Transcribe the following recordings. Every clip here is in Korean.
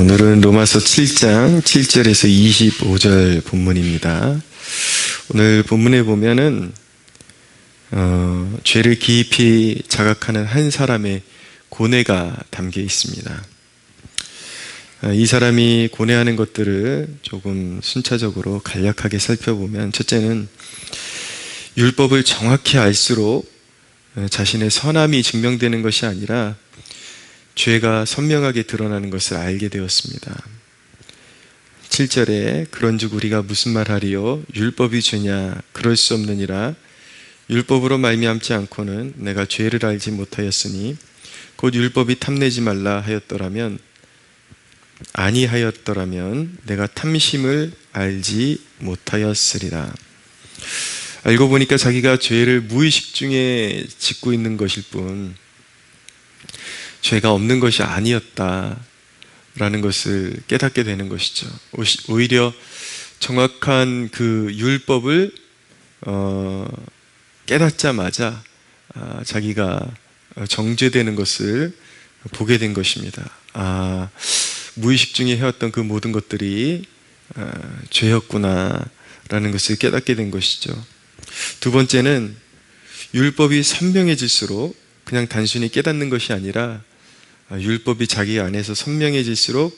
오늘은 로마서 7장 7절에서 25절 본문입니다. 오늘 본문에 보면은 죄를 깊이 자각하는 한 사람의 고뇌가 담겨 있습니다. 이 사람이 고뇌하는 것들을 조금 순차적으로 간략하게 살펴보면, 첫째는 율법을 정확히 알수록 자신의 선함이 증명되는 것이 아니라 죄가 선명하게 드러나는 것을 알게 되었습니다. 7절에 그런즉 우리가 무슨 말하리요? 율법이 죄냐? 그럴 수 없느니라. 율법으로 말미암지 않고는 내가 죄를 알지 못하였으니 곧 율법이 탐내지 말라 하였더라면 아니하였더라면 내가 탐심을 알지 못하였으리라. 알고 보니까 자기가 죄를 무의식 중에 짓고 있는 것일 뿐 죄가 없는 것이 아니었다라는 것을 깨닫게 되는 것이죠. 오히려 정확한 그 율법을 깨닫자마자 자기가 정죄되는 것을 보게 된 것입니다. 무의식 중에 해왔던 그 모든 것들이 죄였구나라는 것을 깨닫게 된 것이죠. 두 번째는 율법이 선명해질수록 그냥 단순히 깨닫는 것이 아니라 율법이 자기 안에서 선명해질수록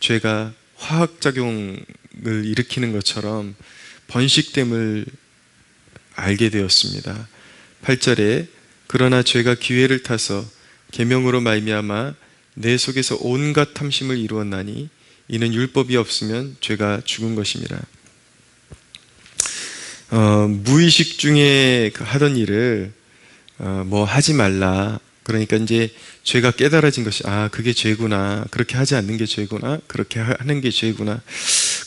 죄가 화학작용을 일으키는 것처럼 번식됨을 알게 되었습니다. 8절에 그러나 죄가 기회를 타서 계명으로 말미암아 내 속에서 온갖 탐심을 이루었나니 이는 율법이 없으면 죄가 죽은 것입니다. 무의식 중에 하던 일을 뭐 하지 말라, 그러니까 이제 죄가 깨달아진 것이 그게 죄구나, 그렇게 하지 않는 게 죄구나, 그렇게 하는 게 죄구나.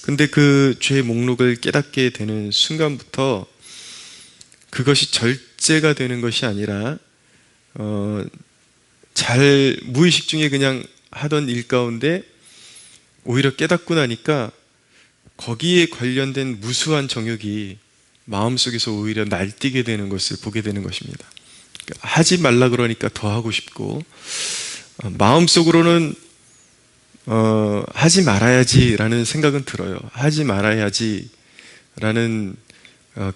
근데 그 죄 목록을 깨닫게 되는 순간부터 그것이 절제가 되는 것이 아니라 잘 무의식 중에 그냥 하던 일 가운데 오히려 깨닫고 나니까 거기에 관련된 무수한 정욕이 마음속에서 오히려 날뛰게 되는 것을 보게 되는 것입니다. 하지 말라 그러니까 더 하고 싶고, 마음속으로는 하지 말아야지라는 생각은 들어요. 하지 말아야지라는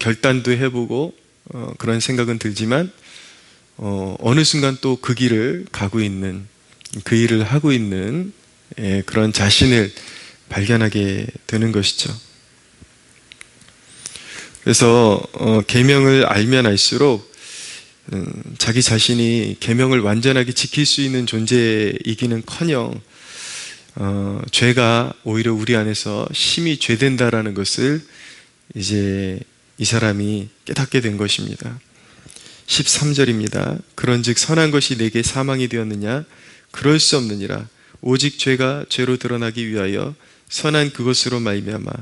결단도 해보고 그런 생각은 들지만 어느 순간 또 그 길을 가고 있는, 그 일을 하고 있는 그런 자신을 발견하게 되는 것이죠. 그래서 계명을 알면 알수록 자기 자신이 계명을 완전하게 지킬 수 있는 존재이기는커녕 죄가 오히려 우리 안에서 심히 죄된다라는 것을 이제 이 사람이 깨닫게 된 것입니다. 13절입니다. 그런즉 선한 것이 내게 사망이 되었느냐? 그럴 수 없느니라. 오직 죄가 죄로 드러나기 위하여 선한 그것으로 말미암아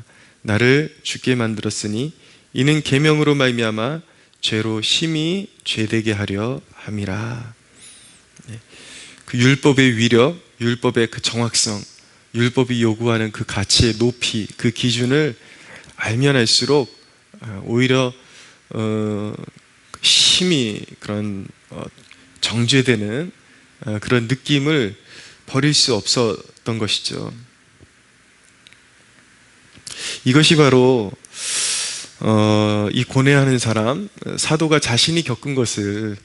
나를 죽게 만들었으니 이는 계명으로 말미암아 죄로 심히 죄되게 하려 함이라. 그 율법의 위력, 율법의 그 정확성, 율법이 요구하는 그 가치의 높이, 그 기준을 알면 알수록 오히려 심히 그런 정죄되는 그런 느낌을 버릴 수 없었던 것이죠. 이것이 바로 이 고뇌하는 사람, 사도가 자신이 겪은 것을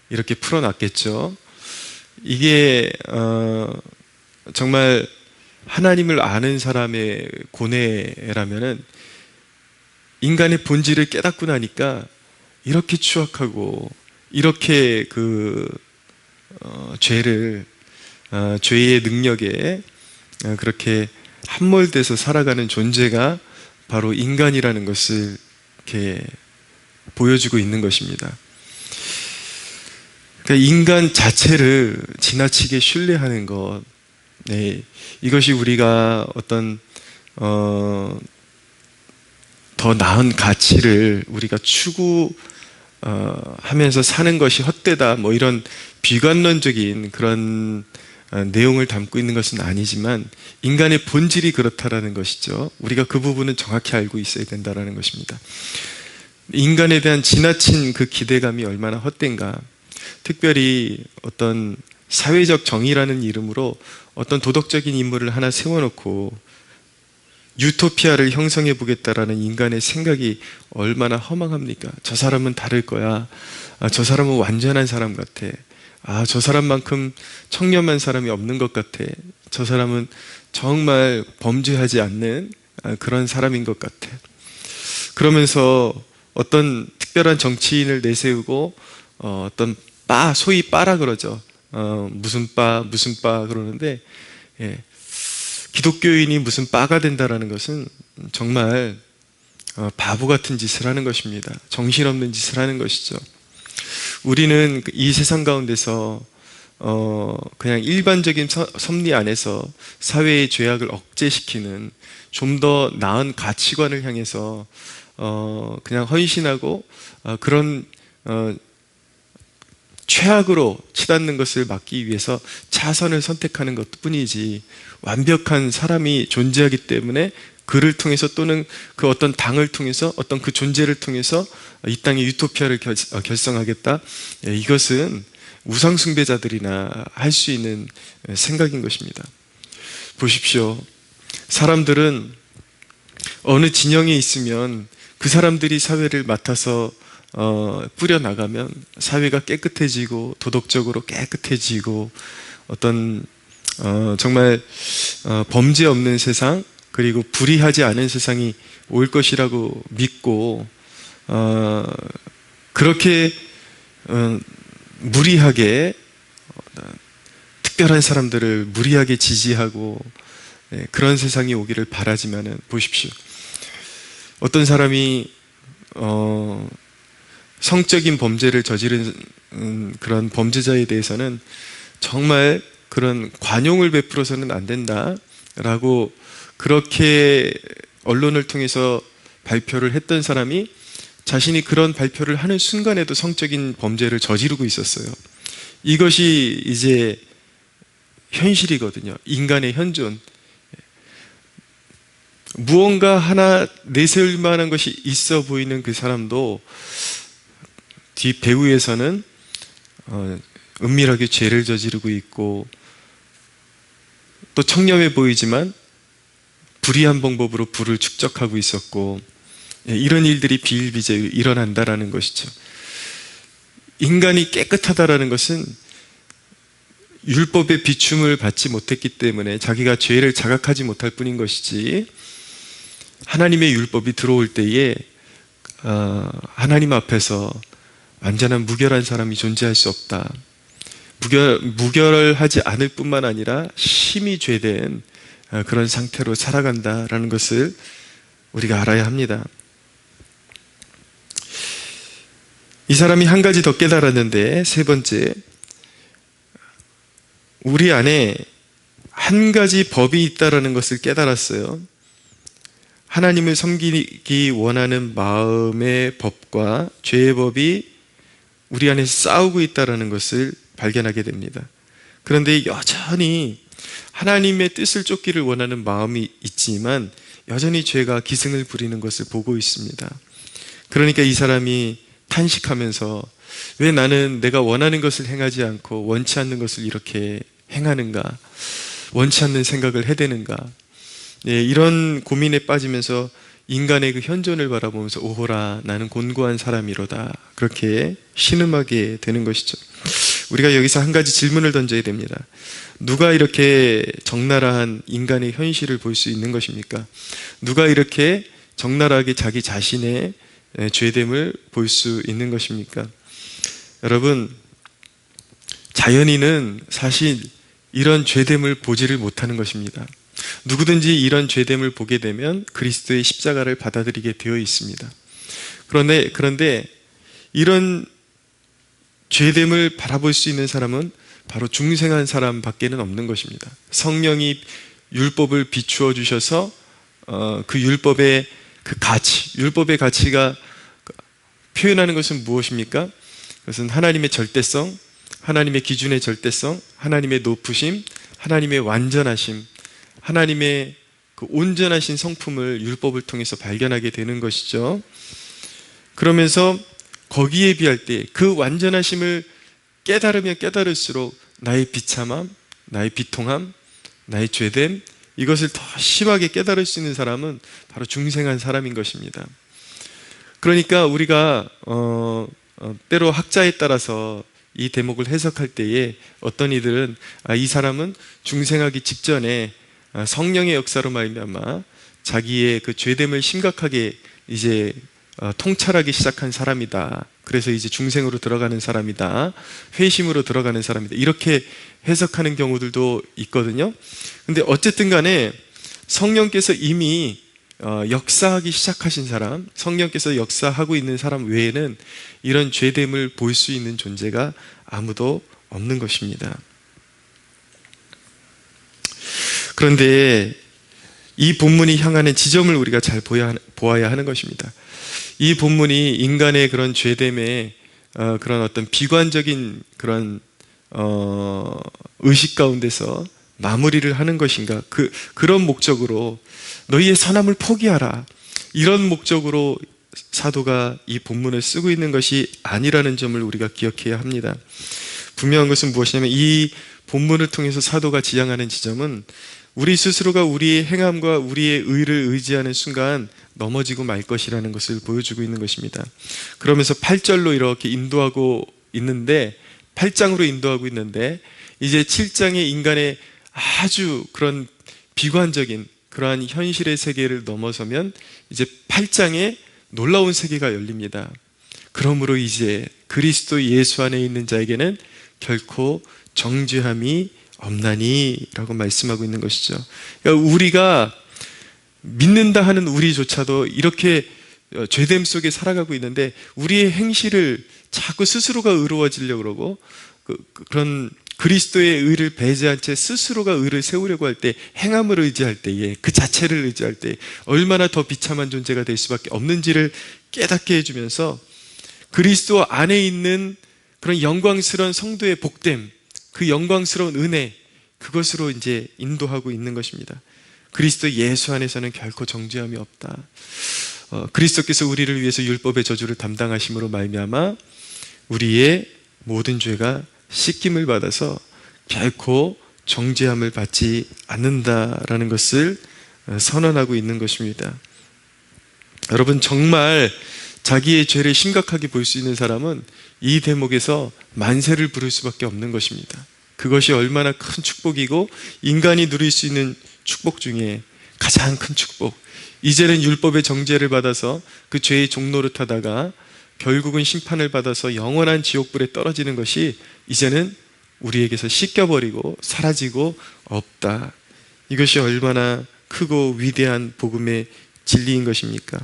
이렇게 풀어놨겠죠. 이게 정말 하나님을 아는 사람의 고뇌라면은 인간의 본질을 깨닫고 나니까 이렇게 추악하고 이렇게 죄를 죄의 능력에 그렇게 함몰돼서 살아가는 존재가 바로 인간이라는 것을 이렇게 보여주고 있는 것입니다. 그러니까 인간 자체를 지나치게 신뢰하는 것, 이것이 우리가 어떤 더 나은 가치를 우리가 추구하면서 사는 것이 헛되다, 뭐 이런 비관론적인 그런 내용을 담고 있는 것은 아니지만 인간의 본질이 그렇다라는 것이죠. 우리가 그 부분은 정확히 알고 있어야 된다라는 것입니다. 인간에 대한 지나친 그 기대감이 얼마나 헛된가. 특별히 어떤 사회적 정의라는 이름으로 어떤 도덕적인 인물을 하나 세워놓고 유토피아를 형성해 보겠다라는 인간의 생각이 얼마나 허망합니까? 저 사람은 다를 거야. 저 사람은 완전한 사람 같아. 저 사람만큼 청렴한 사람이 없는 것 같아. 저 사람은 정말 범죄하지 않는 그런 사람인 것 같아. 그러면서 어떤 특별한 정치인을 내세우고 어떤 소위 빠라 그러죠. 무슨 빠 그러는데, 기독교인이 무슨 빠가 된다라는 것은 정말 바보 같은 짓을 하는 것입니다. 정신없는 짓을 하는 것이죠. 우리는 이 세상 가운데서 그냥 일반적인 섭리 안에서 사회의 죄악을 억제시키는 좀 더 나은 가치관을 향해서 그냥 헌신하고 그런 최악으로 치닫는 것을 막기 위해서 차선을 선택하는 것뿐이지, 완벽한 사람이 존재하기 때문에 그를 통해서 또는 그 어떤 당을 통해서 어떤 그 존재를 통해서 이 땅의 유토피아를 결성하겠다, 이것은 우상숭배자들이나 할 수 있는 생각인 것입니다. 보십시오. 사람들은 어느 진영에 있으면 그 사람들이 사회를 맡아서 뿌려나가면 사회가 깨끗해지고 도덕적으로 깨끗해지고 어떤 정말 범죄 없는 세상, 그리고 불의하지 않은 세상이 올 것이라고 믿고 그렇게 무리하게 특별한 사람들을 무리하게 지지하고 그런 세상이 오기를 바라지만은, 보십시오. 어떤 사람이 성적인 범죄를 저지른 그런 범죄자에 대해서는 정말 그런 관용을 베풀어서는 안 된다라고 그렇게 언론을 통해서 발표를 했던 사람이 자신이 그런 발표를 하는 순간에도 성적인 범죄를 저지르고 있었어요. 이것이 이제 현실이거든요. 인간의 현존. 무언가 하나 내세울 만한 것이 있어 보이는 그 사람도 뒤 배후에서는 은밀하게 죄를 저지르고 있고, 또 청렴해 보이지만 불의한 방법으로 부를 축적하고 있었고, 이런 일들이 비일비재로 일어난다라는 것이죠. 인간이 깨끗하다라는 것은 율법의 비춤을 받지 못했기 때문에 자기가 죄를 자각하지 못할 뿐인 것이지, 하나님의 율법이 들어올 때에 하나님 앞에서 완전한 무결한 사람이 존재할 수 없다. 무결하지 않을 뿐만 아니라 심히 죄된 그런 상태로 살아간다라는 것을 우리가 알아야 합니다. 이 사람이 한 가지 더 깨달았는데, 세 번째, 우리 안에 한 가지 법이 있다라는 것을 깨달았어요. 하나님을 섬기기 원하는 마음의 법과 죄의 법이 우리 안에 싸우고 있다는 것을 발견하게 됩니다. 그런데 여전히 하나님의 뜻을 쫓기를 원하는 마음이 있지만 여전히 죄가 기승을 부리는 것을 보고 있습니다. 그러니까 이 사람이 탄식하면서, 왜 나는 내가 원하는 것을 행하지 않고 원치 않는 것을 이렇게 행하는가, 원치 않는 생각을 해대는가, 이런 고민에 빠지면서 인간의 그 현존을 바라보면서 오호라 나는 곤고한 사람이로다, 그렇게 신음하게 되는 것이죠. 우리가 여기서 한 가지 질문을 던져야 됩니다. 누가 이렇게 적나라한 인간의 현실을 볼 수 있는 것입니까? 누가 이렇게 적나라하게 자기 자신의 죄됨을 볼 수 있는 것입니까? 여러분, 자연인은 사실 이런 죄됨을 보지를 못하는 것입니다. 누구든지 이런 죄됨을 보게 되면 그리스도의 십자가를 받아들이게 되어 있습니다. 그런데 이런 죄됨을 바라볼 수 있는 사람은 바로 중생한 사람 밖에는 없는 것입니다. 성령이 율법을 비추어 주셔서 그 율법의 그 가치, 율법의 가치가 표현하는 것은 무엇입니까? 그것은 하나님의 절대성, 하나님의 기준의 절대성, 하나님의 높으심, 하나님의 완전하심, 하나님의 그 온전하신 성품을 율법을 통해서 발견하게 되는 것이죠. 그러면서 거기에 비할 때 그 완전하심을 깨달으면 깨달을수록 나의 비참함, 나의 비통함, 나의 죄됨, 이것을 더 심하게 깨달을 수 있는 사람은 바로 중생한 사람인 것입니다. 그러니까 우리가 때로 학자에 따라서 이 대목을 해석할 때에 어떤 이들은 이 사람은 중생하기 직전에 성령의 역사로 말미암아 자기의 그 죄됨을 심각하게 이제 통찰하기 시작한 사람이다. 그래서 이제 중생으로 들어가는 사람이다. 회심으로 들어가는 사람이다. 이렇게 해석하는 경우들도 있거든요. 근데 어쨌든 간에 성령께서 이미 역사하기 시작하신 사람, 성령께서 역사하고 있는 사람 외에는 이런 죄됨을 볼 수 있는 존재가 아무도 없는 것입니다. 그런데 이 본문이 향하는 지점을 우리가 잘 보아야 하는 것입니다. 이 본문이 인간의 그런 죄됨의 그런 어떤 비관적인 그런 의식 가운데서 마무리를 하는 것인가, 그런 목적으로 너희의 선함을 포기하라, 이런 목적으로 사도가 이 본문을 쓰고 있는 것이 아니라는 점을 우리가 기억해야 합니다. 분명한 것은 무엇이냐면 이 본문을 통해서 사도가 지향하는 지점은 우리 스스로가 우리의 행함과 우리의 의를 의지하는 순간 넘어지고 말 것이라는 것을 보여주고 있는 것입니다. 그러면서 8절로 이렇게 인도하고 있는데, 8장으로 인도하고 있는데, 이제 7장의 인간의 아주 그런 비관적인 그러한 현실의 세계를 넘어서면 이제 8장에 놀라운 세계가 열립니다. 그러므로 이제 그리스도 예수 안에 있는 자에게는 결코 정죄함이 없나니 라고 말씀하고 있는 것이죠. 그러니까 우리가 믿는다 하는 우리조차도 이렇게 죄됨 속에 살아가고 있는데, 우리의 행실을 자꾸 스스로가 의로워지려고 그러고 그런 그리스도의 의를 배제한 채 스스로가 의를 세우려고 할 때, 행함을 의지할 때에, 그 자체를 의지할 때 얼마나 더 비참한 존재가 될 수밖에 없는지를 깨닫게 해주면서 그리스도 안에 있는 그런 영광스러운 성도의 복됨, 그 영광스러운 은혜, 그것으로 이제 인도하고 있는 것입니다. 그리스도 예수 안에서는 결코 정죄함이 없다. 그리스도께서 우리를 위해서 율법의 저주를 담당하심으로 말미암아 우리의 모든 죄가 씻김을 받아서 결코 정죄함을 받지 않는다라는 것을 선언하고 있는 것입니다. 여러분, 정말 자기의 죄를 심각하게 볼 수 있는 사람은 이 대목에서 만세를 부를 수밖에 없는 것입니다. 그것이 얼마나 큰 축복이고 인간이 누릴 수 있는 축복 중에 가장 큰 축복. 이제는 율법의 정죄를 받아서 그 죄의 종노릇하다가 결국은 심판을 받아서 영원한 지옥불에 떨어지는 것이 이제는 우리에게서 씻겨버리고 사라지고 없다. 이것이 얼마나 크고 위대한 복음의 진리인 것입니까?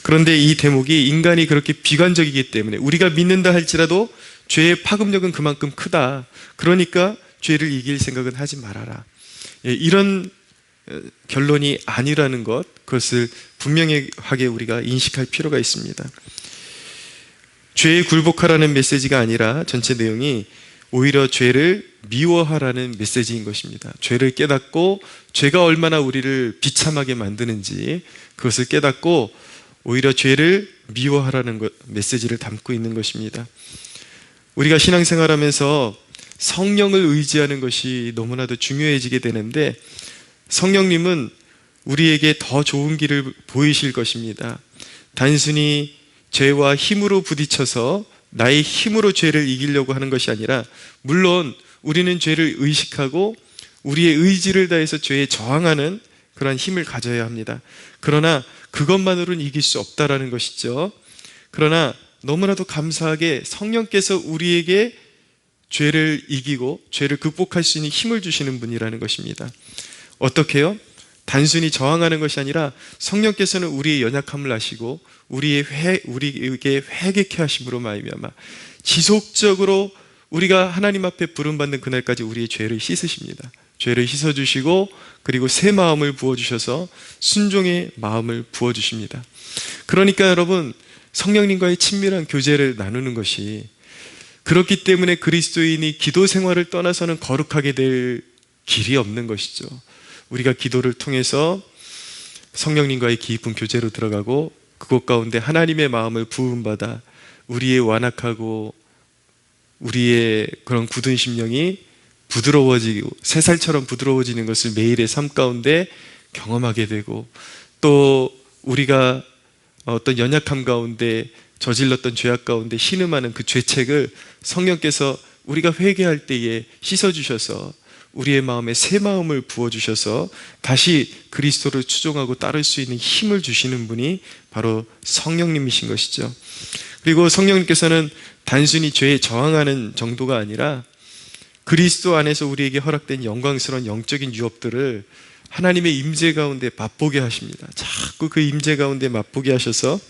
그런데 이 대목이 인간이 그렇게 비관적이기 때문에, 우리가 믿는다 할지라도 죄의 파급력은 그만큼 크다, 그러니까 죄를 이길 생각은 하지 말아라, 이런 결론이 아니라는 것, 그것을 분명하게 우리가 인식할 필요가 있습니다. 죄에 굴복하라는 메시지가 아니라 전체 내용이 오히려 죄를 미워하라는 메시지인 것입니다. 죄를 깨닫고 죄가 얼마나 우리를 비참하게 만드는지 그것을 깨닫고 오히려 죄를 미워하라는 메시지를 담고 있는 것입니다. 우리가 신앙생활하면서 성령을 의지하는 것이 너무나도 중요해지게 되는데, 성령님은 우리에게 더 좋은 길을 보이실 것입니다. 단순히 죄와 힘으로 부딪혀서 나의 힘으로 죄를 이기려고 하는 것이 아니라, 물론 우리는 죄를 의식하고 우리의 의지를 다해서 죄에 저항하는 그런 힘을 가져야 합니다. 그러나 그것만으로는 이길 수 없다라는 것이죠. 그러나 너무나도 감사하게 성령께서 우리에게 죄를 이기고 죄를 극복할 수 있는 힘을 주시는 분이라는 것입니다. 어떻게요? 단순히 저항하는 것이 아니라 성령께서는 우리의 연약함을 아시고 우리에게 회개케 하심으로 말미암아 지속적으로 우리가 하나님 앞에 부름받는 그날까지 우리의 죄를 씻으십니다. 죄를 씻어주시고 그리고 새 마음을 부어주셔서 순종의 마음을 부어주십니다. 그러니까 여러분, 성령님과의 친밀한 교제를 나누는 것이, 그렇기 때문에 그리스도인이 기도 생활을 떠나서는 거룩하게 될 길이 없는 것이죠. 우리가 기도를 통해서 성령님과의 깊은 교제로 들어가고 그곳 가운데 하나님의 마음을 부음받아 우리의 완악하고 우리의 그런 굳은 심령이 부드러워지고 새살처럼 부드러워지는 것을 매일의 삶 가운데 경험하게 되고, 또 우리가 어떤 연약함 가운데 저질렀던 죄악 가운데 신음하는 그 죄책을 성령께서 우리가 회개할 때에 씻어주셔서 우리의 마음에 새 마음을 부어주셔서 다시 그리스도를 추종하고 따를 수 있는 힘을 주시는 분이 바로 성령님이신 것이죠. 그리고 성령님께서는 단순히 죄에 저항하는 정도가 아니라 그리스도 안에서 우리에게 허락된 영광스러운 영적인 유업들을 하나님의 임재 가운데 맛보게 하십니다. 자꾸 그 임재 가운데 맛보게 하셔서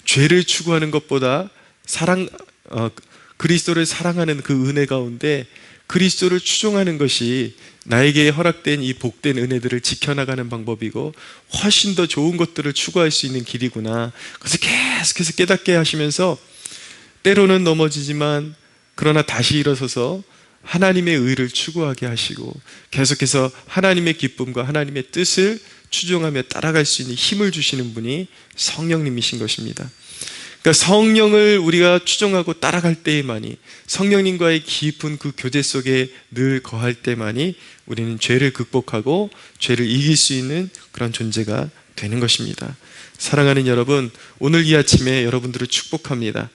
죄를 추구하는 것보다 그리스도를 사랑하는 그 은혜 가운데 그리스도를 추종하는 것이 나에게 허락된 이 복된 은혜들을 지켜나가는 방법이고 훨씬 더 좋은 것들을 추구할 수 있는 길이구나. 그래서 계속해서 깨닫게 하시면서 때로는 넘어지지만 그러나 다시 일어서서 하나님의 의를 추구하게 하시고 계속해서 하나님의 기쁨과 하나님의 뜻을 추종하며 따라갈 수 있는 힘을 주시는 분이 성령님이신 것입니다. 그러니까 성령을 우리가 추종하고 따라갈 때에만이, 성령님과의 깊은 그 교제 속에 늘 거할 때만이 우리는 죄를 극복하고 죄를 이길 수 있는 그런 존재가 되는 것입니다. 사랑하는 여러분, 오늘 이 아침에 여러분들을 축복합니다.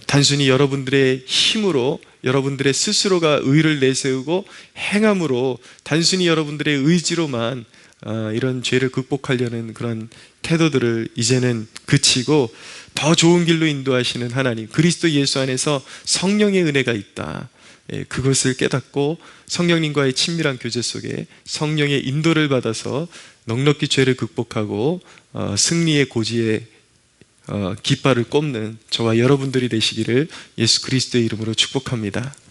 단순히 여러분들의 힘으로, 여러분들의 스스로가 의를 내세우고 행함으로, 단순히 여러분들의 의지로만 이런 죄를 극복하려는 그런 태도들을 이제는 그치고 더 좋은 길로 인도하시는 하나님, 그리스도 예수 안에서 성령의 은혜가 있다, 그것을 깨닫고 성령님과의 친밀한 교제 속에 성령의 인도를 받아서 넉넉히 죄를 극복하고 승리의 고지에 깃발을 꼽는 저와 여러분들이 되시기를 예수 그리스도의 이름으로 축복합니다.